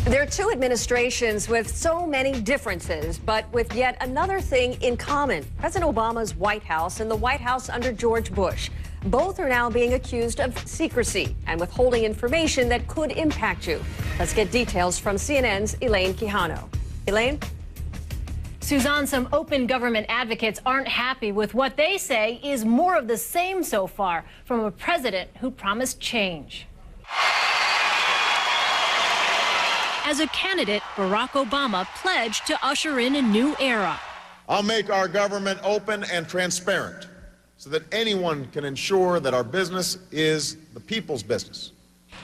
There are two administrations with so many differences, but with yet another thing in common. President Obama's White House and the White House under George Bush. Both are now being accused of secrecy and withholding information that could impact you. Let's get details from CNN's Elaine Quijano. Elaine? Suzanne, some open government advocates aren't happy with what they say is more of the same so far from a president who promised change. As a candidate, Barack Obama pledged to usher in a new era. I'll make our government open and transparent so that anyone can ensure that our business is the people's business.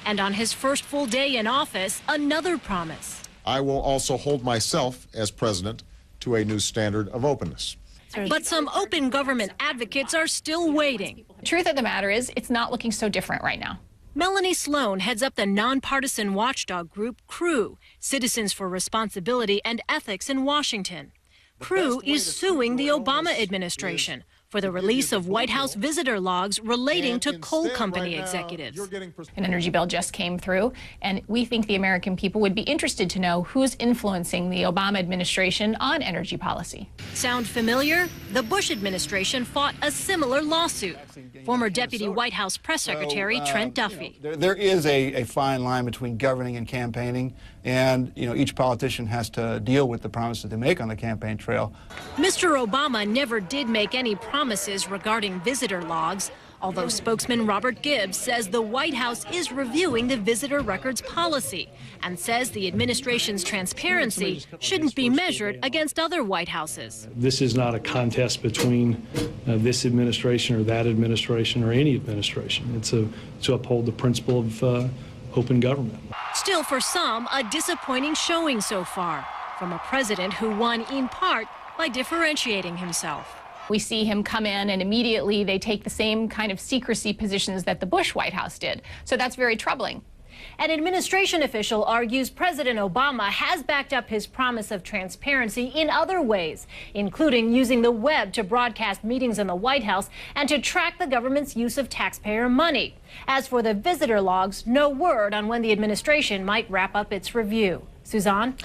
And on his first full day in office, another promise. I will also hold myself as president to a new standard of openness. But some open government advocates are still waiting. The truth of the matter is, it's not looking so different right now. Melanie Sloan heads up the nonpartisan watchdog group CREW, Citizens for Responsibility and Ethics in Washington. CREW is suing the Obama administration for the release of White House visitor logs relating to coal company executives. An energy bill just came through, and we think the American people would be interested to know who's influencing the Obama administration on energy policy. Sound familiar? The Bush administration fought a similar lawsuit. Former Deputy White House Press Secretary Trent Duffy. There is a fine line between governing and campaigning, and each politician has to deal with the promises they make on the campaign trail. Mr. Obama never did make any promises regarding visitor logs, although spokesman Robert Gibbs says the White House is reviewing the visitor records policy and says the administration's transparency shouldn't be measured against other White Houses. This is not a contest between this administration or that administration or any administration. It's to uphold the principle of open government. Still, for some, a disappointing showing so far from a president who won in part by differentiating himself. We see him come in and immediately they take the same kind of secrecy positions that the Bush White House did. So that's very troubling. An administration official argues President Obama has backed up his promise of transparency in other ways, including using the web to broadcast meetings in the White House and to track the government's use of taxpayer money. As for the visitor logs, no word on when the administration might wrap up its review. Suzanne?